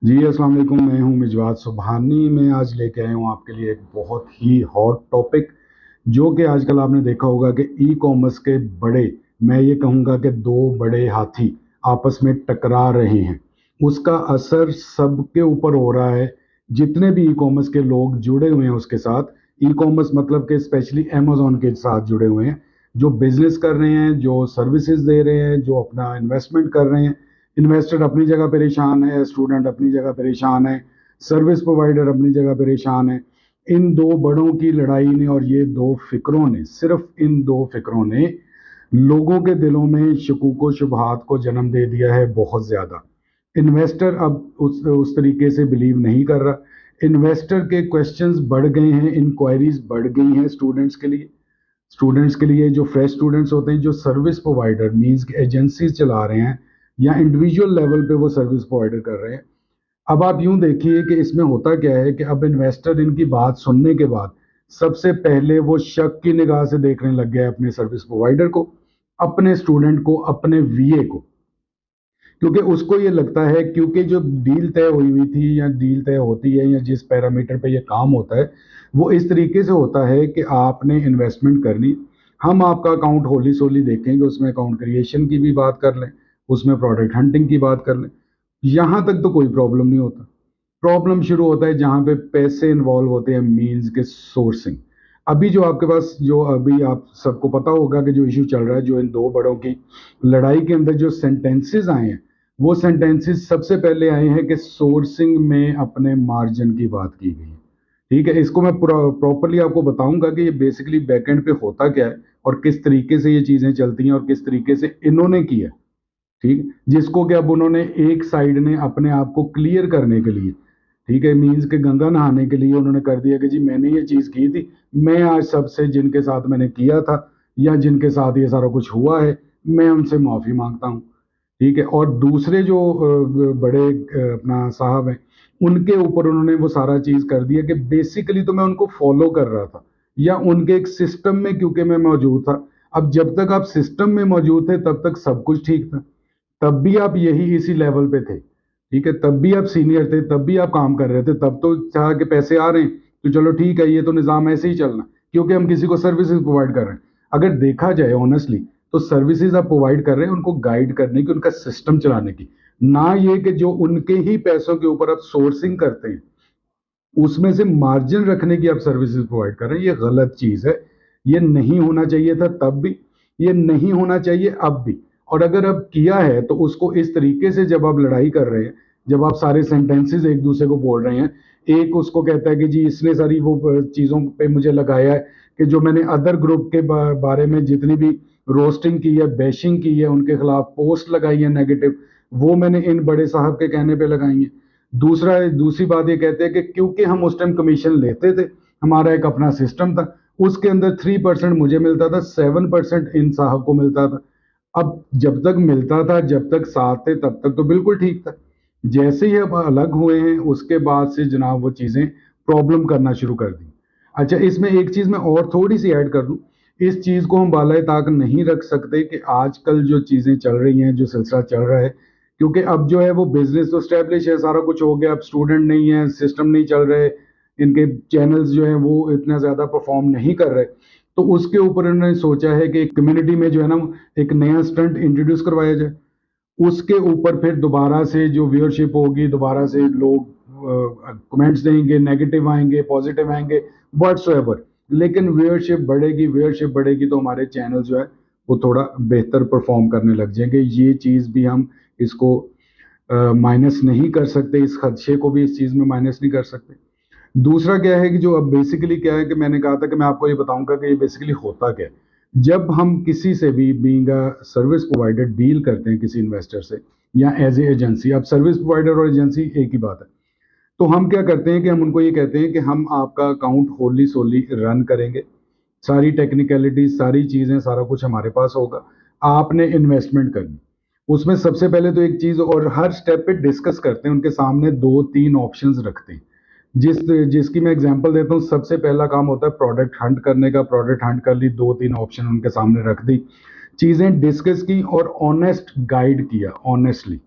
जी अस्सलाम वालेकुम। मैं हूं मिजवाद सुबहानी। मैं आज लेके आया हूं आपके लिए एक बहुत ही हॉट टॉपिक, जो कि आजकल आपने देखा होगा कि ई कॉमर्स के बड़े, मैं ये कहूँगा कि दो बड़े हाथी आपस में टकरा रहे हैं। उसका असर सबके ऊपर हो रहा है। जितने भी ई कॉमर्स के लोग जुड़े हुए हैं उसके साथ, ई कॉमर्स मतलब कि स्पेशली अमेजोन के साथ जुड़े हुए हैं, जो बिजनेस कर रहे हैं, जो सर्विसेज दे रहे हैं, जो अपना इन्वेस्टमेंट कर रहे हैं। इन्वेस्टर अपनी जगह परेशान है, स्टूडेंट अपनी जगह परेशान है, सर्विस प्रोवाइडर अपनी जगह परेशान है। इन दो बड़ों की लड़ाई ने और ये दो फिक्रों ने, सिर्फ इन दो फिक्रों ने लोगों के दिलों में शकूक शुबहात को जन्म दे दिया है बहुत ज्यादा। इन्वेस्टर अब उस तरीके से बिलीव नहीं कर रहा। इन्वेस्टर के क्वेश्चंस बढ़ गए हैं, इंक्वायरीज बढ़ गई हैं स्टूडेंट्स के लिए जो फ्रेश स्टूडेंट्स होते हैं, जो सर्विस प्रोवाइडर मींस एजेंसीज चला रहे हैं या इंडिविजुअल लेवल पे वो सर्विस प्रोवाइडर कर रहे हैं। अब आप यूं देखिए कि इसमें होता क्या है कि अब इन्वेस्टर इनकी बात सुनने के बाद सबसे पहले वो शक की निगाह से देखने लग गया है अपने सर्विस प्रोवाइडर को, अपने स्टूडेंट को, अपने वीए को। क्योंकि उसको ये लगता है, क्योंकि जो डील तय हुई हुई थी या डील तय होती है या जिस पैरामीटर पे ये काम होता है, वो इस तरीके से होता है कि आपने इन्वेस्टमेंट करनी, हम आपका अकाउंट होली सोली देखेंगे, उसमें अकाउंट क्रिएशन की भी बात कर लें, उसमें प्रोडक्ट हंटिंग की बात कर लें, यहां तक तो कोई प्रॉब्लम नहीं होता। प्रॉब्लम शुरू होता है जहां पे पैसे इन्वॉल्व होते हैं, मींस के सोर्सिंग। अभी जो आपके पास, जो अभी आप सबको पता होगा कि जो इशू चल रहा है, जो इन दो बड़ों की लड़ाई के अंदर जो सेंटेंसेस आए हैं, वो सेंटेंसेस सबसे पहले आए हैं कि सोर्सिंग में अपने मार्जिन की बात की गई है। ठीक है, इसको मैं प्रॉपरली आपको बताऊंगा कि ये बेसिकली बैकएंड पे होता क्या है और किस तरीके से ये चीजें चलती हैं और किस तरीके से इन्होंने किया। ठीक, जिसको कि अब उन्होंने एक साइड ने अपने आप को क्लियर करने के लिए, ठीक है, मीन्स के गंगा नहाने के लिए उन्होंने कर दिया कि जी मैंने ये चीज की थी, मैं आज सबसे जिनके साथ मैंने किया था या जिनके साथ ये सारा कुछ हुआ है, मैं उनसे माफी मांगता हूँ। ठीक है, और दूसरे जो बड़े अपना साहब हैं, उनके ऊपर उन्होंने वो सारा चीज कर दिया कि बेसिकली तो मैं उनको फॉलो कर रहा था या उनके एक सिस्टम में क्योंकि मैं मौजूद था। अब जब तक आप सिस्टम में मौजूद थे तब तक सब कुछ ठीक था, तब भी आप यही इसी लेवल पे थे। ठीक है, तब भी आप सीनियर थे, तब भी आप काम कर रहे थे, तब तो चाह के पैसे आ रहे हैं तो चलो ठीक है, ये तो निजाम ऐसे ही चलना, क्योंकि हम किसी को सर्विसेज प्रोवाइड कर रहे हैं। अगर देखा जाए ऑनेस्टली, तो सर्विसेज आप प्रोवाइड कर रहे हैं उनको गाइड करने की, उनका सिस्टम चलाने की, ना ये कि जो उनके ही पैसों के ऊपर आप सोर्सिंग करते हैं उसमें से मार्जिन रखने की आप सर्विसेज प्रोवाइड कर रहे हैं। ये गलत चीज है। ये नहीं होना चाहिए था तब भी, ये नहीं होना चाहिए अब भी। और अगर अब किया है तो उसको इस तरीके से, जब आप लड़ाई कर रहे हैं, जब आप सारे सेंटेंसेस एक दूसरे को बोल रहे हैं, एक उसको कहता है कि जी इसने सारी वो चीजों पे मुझे लगाया है कि जो मैंने अदर ग्रुप के बारे में जितनी भी रोस्टिंग की है, बैशिंग की है, उनके खिलाफ पोस्ट लगाई है नेगेटिव, वो मैंने इन बड़े साहब के कहने पे लगाई है। दूसरी बात ये कहते हैं कि क्योंकि हम उस टाइम कमीशन लेते थे, हमारा एक अपना सिस्टम था, उसके अंदर 3% मुझे मिलता था, 7% इन साहब को मिलता था। अब जब तक मिलता था, जब तक साथ थे, तब तक तो बिल्कुल ठीक था। जैसे ही अब अलग हुए हैं उसके बाद से जनाब वो चीजें प्रॉब्लम करना शुरू कर दी। अच्छा, इसमें एक चीज मैं और थोड़ी सी ऐड कर दूं। इस चीज को हम बाला ताक नहीं रख सकते कि आजकल जो चीजें चल रही हैं, जो सिलसिला चल रहा है, क्योंकि अब जो है वो बिजनेस तो स्टैब्लिश है, सारा कुछ हो गया, अब स्टूडेंट नहीं है, सिस्टम नहीं चल रहे, इनके चैनल्स जो है वो इतना ज्यादा परफॉर्म नहीं कर रहे, तो उसके ऊपर उन्होंने सोचा है कि कम्युनिटी में जो है ना, एक नया स्टंट इंट्रोड्यूस करवाया जाए। उसके ऊपर फिर दोबारा से जो व्यूअरशिप होगी, दोबारा से लोग कमेंट्स देंगे, नेगेटिव आएंगे, पॉजिटिव आएंगे, व्हाट्सएवर, लेकिन व्यूअरशिप बढ़ेगी तो हमारे चैनल जो है वो थोड़ा बेहतर परफॉर्म करने लग जाएंगे। ये चीज भी हम इसको माइनस नहीं कर सकते, इस खदशे को भी इस चीज में माइनस नहीं कर सकते। दूसरा क्या है कि जो अब बेसिकली क्या है कि मैंने कहा था कि मैं आपको ये बताऊंगा कि ये बेसिकली होता क्या है। जब हम किसी से भी being a service provider deal करते हैं किसी इन्वेस्टर से या एज ए एजेंसी, अब सर्विस प्रोवाइडर और एजेंसी एक ही बात है, तो हम क्या करते हैं कि हम उनको ये कहते हैं कि हम आपका अकाउंट होली सोली रन करेंगे, सारी टेक्निकलिटी, सारी चीजें, सारा कुछ हमारे पास होगा, आपने इन्वेस्टमेंट करनी। उसमें सबसे पहले तो एक चीज, और हर स्टेप पे डिस्कस करते हैं, उनके सामने दो तीन ऑप्शंस रखते हैं। जिस जिसकी मैं एग्जांपल देता हूँ, सबसे पहला काम होता है प्रोडक्ट हंट करने का। प्रोडक्ट हंट कर ली, दो तीन ऑप्शन उनके सामने रख दी, चीजें डिस्कस की और ऑनेस्ट गाइड किया, ऑनेस्टली।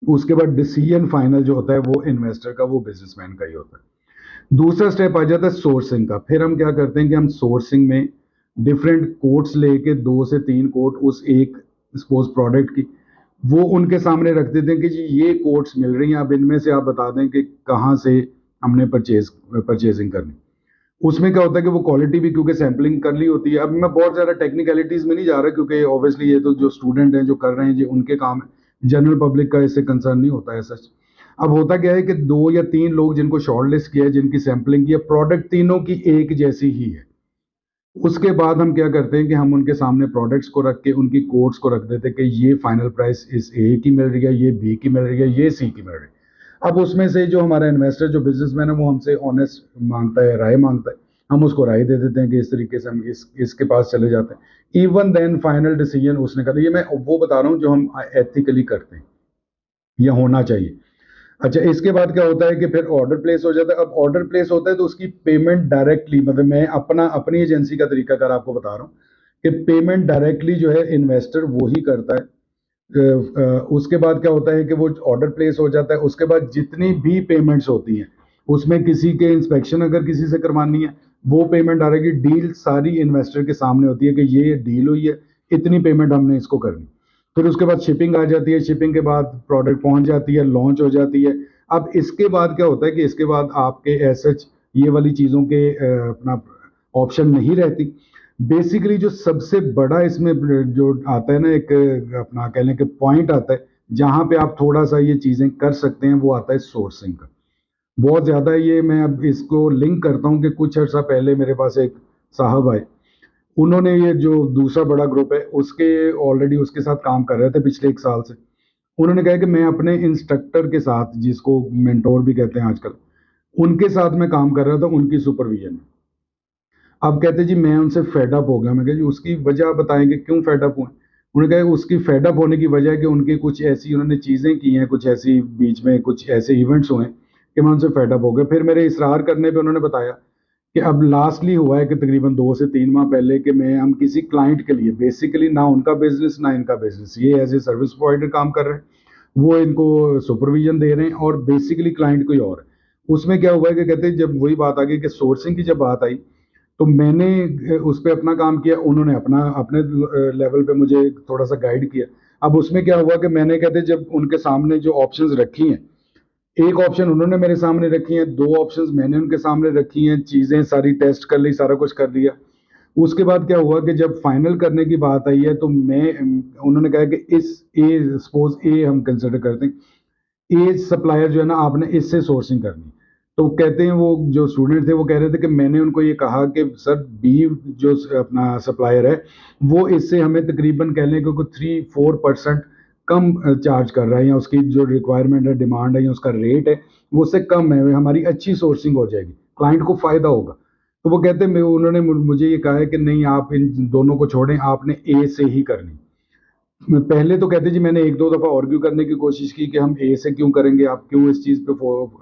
उसके बाद डिसीजन फाइनल जो होता है वो इन्वेस्टर का, वो बिजनेसमैन का ही होता है। दूसरा स्टेप आ जाता है सोर्सिंग का। फिर हम क्या करते हैं कि हम सोर्सिंग में डिफरेंट कोट्स लेके 2 से 3 कोट उस एक सपोज प्रोडक्ट की, वो उनके सामने रख देते हैं कि जी ये कोट्स मिल रही हैं, अब इनमें से आप बता दें कि कहाँ से हमने परचेजिंग करनी। उसमें क्या होता है कि वो क्वालिटी भी क्योंकि सैम्पलिंग कर ली होती है। अब मैं बहुत ज़्यादा टेक्निकलिटीज़ में नहीं जा रहा क्योंकि ऑब्वियसली ये तो जो स्टूडेंट हैं जो कर रहे हैं जी उनके काम है, जनरल पब्लिक का इससे कंसर्न नहीं होता है सच। अब होता क्या है कि 2 या 3 लोग जिनको शॉर्टलिस्ट किया है, जिनकी सैम्पलिंग की है, प्रोडक्ट तीनों की एक जैसी ही है। उसके बाद हम क्या करते हैं कि हम उनके सामने प्रोडक्ट्स को रख के उनकी कोड्स को रख देते हैं कि ये फाइनल प्राइस इस ए की मिल रही है, ये बी की मिल रही है, ये सी की मिल रही है। अब उसमें से जो हमारा इन्वेस्टर जो बिजनेसमैन है वो हमसे ऑनेस्ट मांगता है, राय मांगता है, हम उसको राय दे देते हैं कि इस तरीके से हम इसके पास चले जाते हैं। इवन देन फाइनल डिसीजन उसने कर लिया। ये मैं वो बता रहा हूँ जो हम एथिकली करते हैं या होना चाहिए। अच्छा, इसके बाद क्या होता है कि फिर ऑर्डर प्लेस हो जाता है। अब ऑर्डर प्लेस होता है तो उसकी पेमेंट डायरेक्टली, मतलब मैं अपनी एजेंसी का तरीका कर आपको बता रहा हूँ कि पेमेंट डायरेक्टली जो है इन्वेस्टर वो ही करता है। उसके बाद क्या होता है कि वो ऑर्डर प्लेस हो जाता है। उसके बाद जितनी भी पेमेंट्स होती हैं उसमें किसी के इंस्पेक्शन अगर किसी से करवानी है वो पेमेंट डायरेक्टली, डील सारी इन्वेस्टर के सामने होती है कि ये डील हुई है, इतनी पेमेंट हमने इसको करनी। फिर उसके बाद शिपिंग आ जाती है, शिपिंग के बाद प्रोडक्ट पहुंच जाती है, लॉन्च हो जाती है। अब इसके बाद क्या होता है कि इसके बाद आपके एसएच ये वाली चीज़ों के अपना ऑप्शन नहीं रहती। बेसिकली जो सबसे बड़ा इसमें जो आता है ना, एक अपना कह लें कि पॉइंट आता है जहां पे आप थोड़ा सा ये चीज़ें कर सकते हैं, वो आता है सोर्सिंग का। बहुत ज़्यादा ये मैं अब इसको लिंक करता हूँ कि कुछ अर्सा पहले मेरे पास एक साहब आए, उन्होंने ये जो दूसरा बड़ा ग्रुप है उसके ऑलरेडी उसके साथ काम कर रहे थे पिछले 1 साल से। उन्होंने कहा कि मैं अपने इंस्ट्रक्टर के साथ, जिसको मेंटोर भी कहते हैं आजकल, उनके साथ मैं काम कर रहा था उनकी सुपरविजन में। अब कहते जी मैं उनसे फेडअप हो गया। मैं कहा जी उसकी वजह आप बताएंगे क्यों फेडअप हुए। उन्होंने कहा उसकी फेडअप होने की वजह है कि उनकी कुछ ऐसी उन्होंने चीज़ें की हैं, कुछ ऐसी बीच में कुछ ऐसे इवेंट्स हुए कि मैं उनसे फेडअप हो गया। फिर मेरे इसरार करने पे उन्होंने बताया कि अब लास्टली हुआ है कि तकरीबन 2 से 3 माह पहले कि मैं हम किसी क्लाइंट के लिए, बेसिकली ना उनका बिजनेस ना इनका बिजनेस, ये एज ए सर्विस प्रोवाइडर काम कर रहे हैं, वो इनको सुपरविजन दे रहे हैं और बेसिकली क्लाइंट कोई और है। उसमें क्या हुआ है कि कहते हैं जब वही बात आ गई कि सोर्सिंग की जब बात आई तो मैंने उस पर अपना काम किया, उन्होंने अपना अपने लेवल पे मुझे थोड़ा सा गाइड किया। अब उसमें क्या हुआ कि मैंने कहते जब उनके सामने जो ऑप्शंस रखी हैं, एक ऑप्शन उन्होंने मेरे सामने रखी हैं, 2 ऑप्शंस मैंने उनके सामने रखी हैं, चीज़ें सारी टेस्ट कर ली, सारा कुछ कर लिया। उसके बाद क्या हुआ कि जब फाइनल करने की बात आई है तो मैं उन्होंने कहा कि इस ए सपोज ए हम कंसिडर करते हैं, ए सप्लायर जो है ना आपने इससे सोर्सिंग करनी। तो कहते हैं वो जो स्टूडेंट थे वो कह रहे थे कि मैंने उनको ये कहा कि सर बी जो अपना सप्लायर है वो इससे हमें तकरीबन कह लें कि 3-4% कम चार्ज कर रहा है, या उसकी जो रिक्वायरमेंट है, डिमांड है, या उसका रेट है वो उससे कम है, हमारी अच्छी सोर्सिंग हो जाएगी, क्लाइंट को फायदा होगा। तो वो कहते हैं उन्होंने मुझे ये कहा है कि नहीं आप इन दोनों को छोड़ें, आपने ए से ही करनी। पहले तो कहते जी मैंने 1-2 दफा आर्ग्यू करने की कोशिश की कि हम ए से क्यों करेंगे, आप क्यों इस चीज पे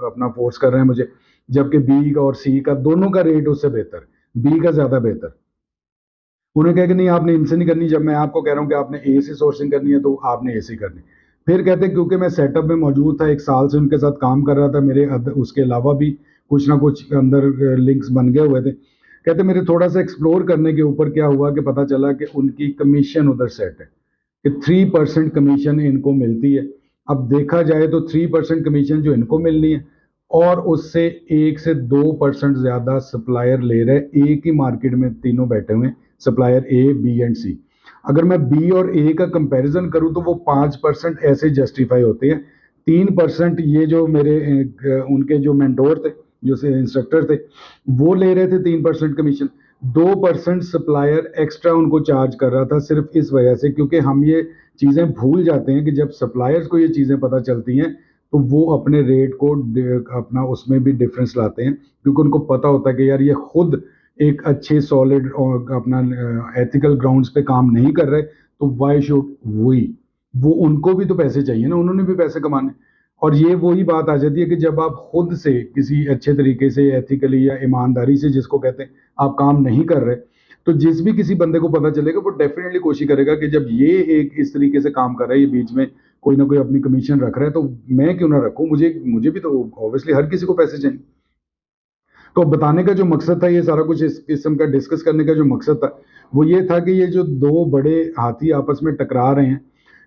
अपना फोर्स कर रहे हैं मुझे, जबकि बी का और सी का दोनों का रेट उससे बेहतर, बी का ज्यादा बेहतर। उन्हें कहा कि नहीं आपने इनसे नहीं करनी, जब मैं आपको कह रहा हूँ कि आपने ए से सोर्सिंग करनी है तो आपने ए से करनी। फिर कहते क्योंकि मैं सेटअप में मौजूद था, 1 साल से उनके साथ काम कर रहा था, मेरे उसके अलावा भी कुछ ना कुछ अंदर लिंक्स बन गए हुए थे। कहते मेरे थोड़ा सा एक्सप्लोर करने के ऊपर क्या हुआ कि पता चला कि उनकी कमीशन उधर सेट है कि 3% कमीशन इनको मिलती है। अब देखा जाए तो 3% कमीशन जो इनको मिलनी है और उससे 1 से 2% ज्यादा सप्लायर ले रहे, एक ही मार्केट में तीनों बैठे हुए सप्लायर ए बी एंड सी। अगर मैं बी और ए का कंपैरिजन करूं तो वो 5% ऐसे जस्टिफाई होते हैं। 3% ये जो मेरे उनके जो मेंटोर थे, जो से इंस्ट्रक्टर थे, वो ले रहे थे 3% कमीशन। 2% सप्लायर एक्स्ट्रा उनको चार्ज कर रहा था सिर्फ इस वजह से क्योंकि हम ये चीज़ें भूल जाते हैं कि जब सप्लायर्स को ये चीज़ें पता चलती हैं तो वो अपने रेट को अपना उसमें भी डिफरेंस लाते हैं क्योंकि उनको पता होता है कि यार ये खुद एक अच्छे सॉलिड और अपना एथिकल ग्राउंड्स पे काम नहीं कर रहे, तो वाई शुड वी, वो उनको भी तो पैसे चाहिए ना, उन्होंने भी पैसे कमाने। और ये वही बात आ जाती है कि जब आप खुद से किसी अच्छे तरीके से एथिकली या ईमानदारी से जिसको कहते हैं आप काम नहीं कर रहे, तो जिस भी किसी बंदे को पता चलेगा वो डेफिनेटली कोशिश करेगा कि जब ये एक इस तरीके से काम कर रहा है, ये बीच में कोई ना कोई अपनी कमीशन रख रहा है, तो मैं क्यों ना रखूं, मुझे मुझे भी तो ऑब्वियसली हर किसी को पैसे चाहिए। तो बताने का जो मकसद था, ये सारा कुछ इस किस्म का डिस्कस करने का जो मकसद था, वो ये था कि ये जो दो बड़े हाथी आपस में टकरा रहे हैं,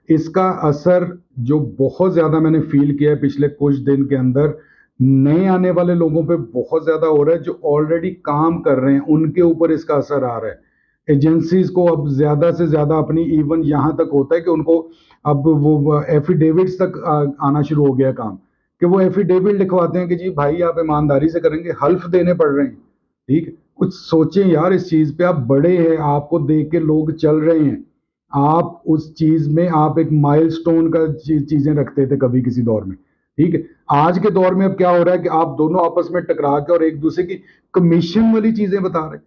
इसका असर जो बहुत ज्यादा मैंने फील किया है पिछले कुछ दिन के अंदर, नए आने वाले लोगों पे बहुत ज्यादा हो रहा है। जो ऑलरेडी काम कर रहे हैं उनके ऊपर इसका असर आ रहा है। एजेंसीज को अब ज्यादा से ज्यादा अपनी, इवन यहां तक होता है कि उनको अब वो एफिडेविट्स तक आना शुरू हो गया काम, कि वो एफिडेविट लिखवाते हैं कि जी भाई आप ईमानदारी से करेंगे, हल्फ देने पड़ रहे हैं। ठीक है, कुछ सोचें यार इस चीज पे, आप बड़े हैं, आपको देख के लोग चल रहे हैं। आप उस चीज में आप एक माइलस्टोन का चीजें रखते थे कभी किसी दौर में। ठीक है, आज के दौर में अब क्या हो रहा है कि आप दोनों आपस में टकरा के और एक दूसरे की कमीशन वाली चीजें बता रहे हैं,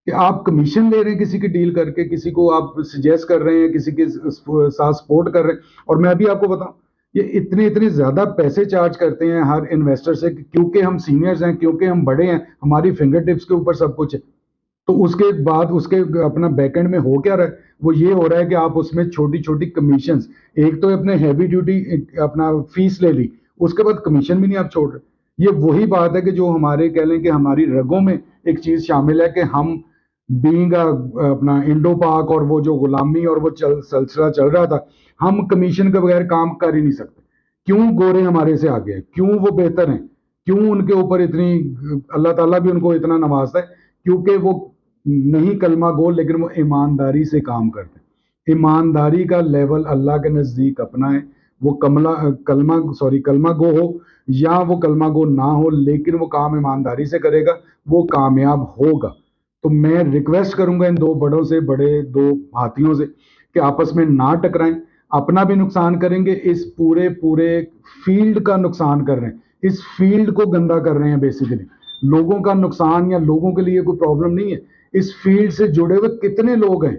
कि आप कमीशन ले रहे हैं किसी की डील करके, किसी को आप सजेस्ट कर रहे हैं, किसी के साथ सपोर्ट कर रहे हैं। और मैं अभी आपको बताऊं, ये इतने इतने ज्यादा पैसे चार्ज करते हैं हर इन्वेस्टर से, क्योंकि हम सीनियर्स हैं, क्योंकि हम बड़े हैं, हमारी फिंगर टिप्स के ऊपर सब कुछ है। तो उसके बाद उसके अपना बैकएंड में हो क्या रहा है, वो ये हो रहा है कि आप उसमें छोटी छोटी कमीशन, एक तो अपने हैवी ड्यूटी अपना फीस ले ली, उसके बाद कमीशन भी नहीं आप छोड़ रहे। ये वही बात है कि जो हमारे कह लें कि हमारी रगों में एक चीज शामिल है, कि हम बीइंग अपना इंडो पाक और वो जो गुलामी और वो सिलसिला चल रहा था, हम कमीशन के बगैर काम कर ही नहीं सकते। क्यों गोरे हमारे से आगे हैं, क्यों वो बेहतर हैं, क्यों उनके ऊपर इतनी, अल्लाह ताला भी उनको इतना नवाजता है, क्योंकि वो नहीं कलमा गो, लेकिन वो ईमानदारी से काम करते हैं। ईमानदारी का लेवल अल्लाह के नजदीक अपना है। वो कलमा गो हो या वो कलमा गो ना हो, लेकिन वो काम ईमानदारी से करेगा, वो कामयाब होगा। तो मैं रिक्वेस्ट करूंगा इन दो बड़ों से, बड़े दो हाथियों से, कि आपस में ना टकराएं। अपना भी नुकसान करेंगे, इस पूरे पूरे फील्ड का नुकसान कर रहे हैं, इस फील्ड को गंदा कर रहे हैं बेसिकली। लोगों का नुकसान या लोगों के लिए कोई प्रॉब्लम नहीं है। इस फील्ड से जुड़े हुए कितने लोग हैं,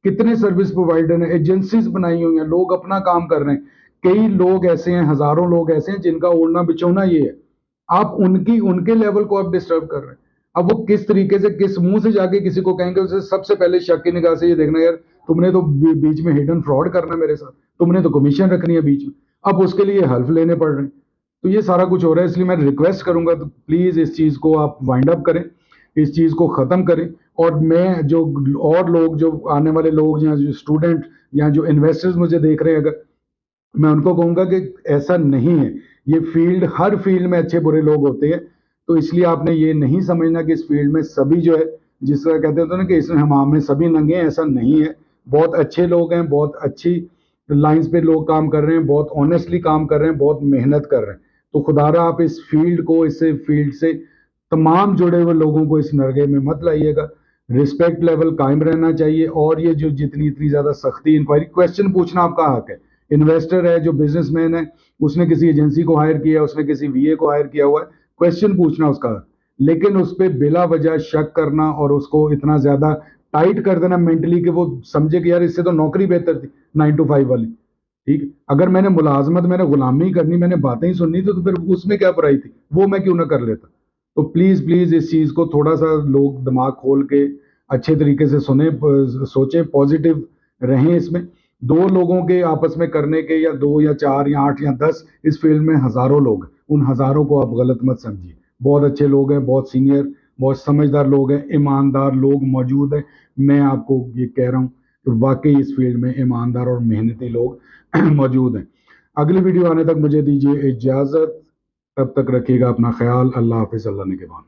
कितने सर्विस प्रोवाइडर हैं, एजेंसीज बनाई हुई हैं, लोग अपना काम कर रहे हैं। कई लोग ऐसे हैं, हजारों लोग ऐसे हैं जिनका ओढ़ना बिछौना ये है। आप उनकी उनके लेवल को आप डिस्टर्ब कर रहे हैं। अब वो किस तरीके से, किस मुंह से जाके किसी को कहेंगे, उसे सबसे पहले शक की निगाह से ये देखना, यार तुमने तो बीच में हिडन फ्रॉड करना मेरे साथ, तुमने तो कमीशन रखनी है बीच में। अब उसके लिए हल्फ लेने पड़ रहे हैं। तो ये सारा कुछ हो रहा है, इसलिए मैं रिक्वेस्ट करूंगा, तो प्लीज इस चीज को आप वाइंड अप करें, इस चीज को खत्म करें। और मैं जो और लोग, जो आने वाले लोग या जो स्टूडेंट या जो इन्वेस्टर्स मुझे देख रहे हैं, अगर मैं उनको कहूंगा कि ऐसा नहीं है। ये फील्ड, हर फील्ड में अच्छे बुरे लोग होते हैं। तो इसलिए आपने ये नहीं समझना कि इस फील्ड में सभी जो है, जिसका कहते हैं ना कि इसमें हमाम में सभी नंगे हैं, ऐसा नहीं है। बहुत अच्छे लोग हैं, बहुत अच्छी लाइंस पे लोग काम कर रहे हैं, बहुत ऑनेस्टली काम कर रहे हैं, बहुत मेहनत कर रहे हैं। तो खुदारा आप इस फील्ड को, इस फील्ड से तमाम जुड़े हुए लोगों को इस नरगे में मत लाइएगा। रिस्पेक्ट लेवल कायम रहना चाहिए। और ये जो जितनी इतनी ज्यादा सख्ती, इंक्वायरी, क्वेश्चन पूछना आपका हक है। इन्वेस्टर है, जो बिजनेसमैन है, उसने किसी एजेंसी को हायर किया, उसने किसी वीए को हायर किया हुआ है, क्वेश्चन पूछना उसका हक। लेकिन उस पर बिला वजह शक करना और उसको इतना ज्यादा टाइट कर देना मेंटली, कि वो समझे कि यार इससे तो नौकरी बेहतर थी 9 to 5 वाली। ठीक, अगर मैंने मुलाजमत, मैंने गुलामी करनी, मैंने बातें ही सुननी थी, तो फिर उसमें क्या बुराई थी, वो मैं क्यों ना कर लेता। तो प्लीज प्लीज इस चीज को थोड़ा सा लोग दिमाग खोल के अच्छे तरीके से सुने, सोचे, पॉजिटिव रहें इसमें। दो लोगों के आपस में करने के, या दो या चार या 8 या 10, इस फील्ड में हजारों लोग हैं। उन हजारों को आप गलत मत समझिए। बहुत अच्छे लोग हैं, बहुत सीनियर, बहुत समझदार लोग हैं, ईमानदार लोग मौजूद हैं। मैं आपको ये कह रहा हूँ कि वाकई इस फील्ड में ईमानदार और मेहनती लोग मौजूद हैं। अगली वीडियो आने तक मुझे दीजिए इजाजत। तब तक रखिएगा अपना ख्याल। अल्लाह हाफिज, अल्लाह ने के बाद।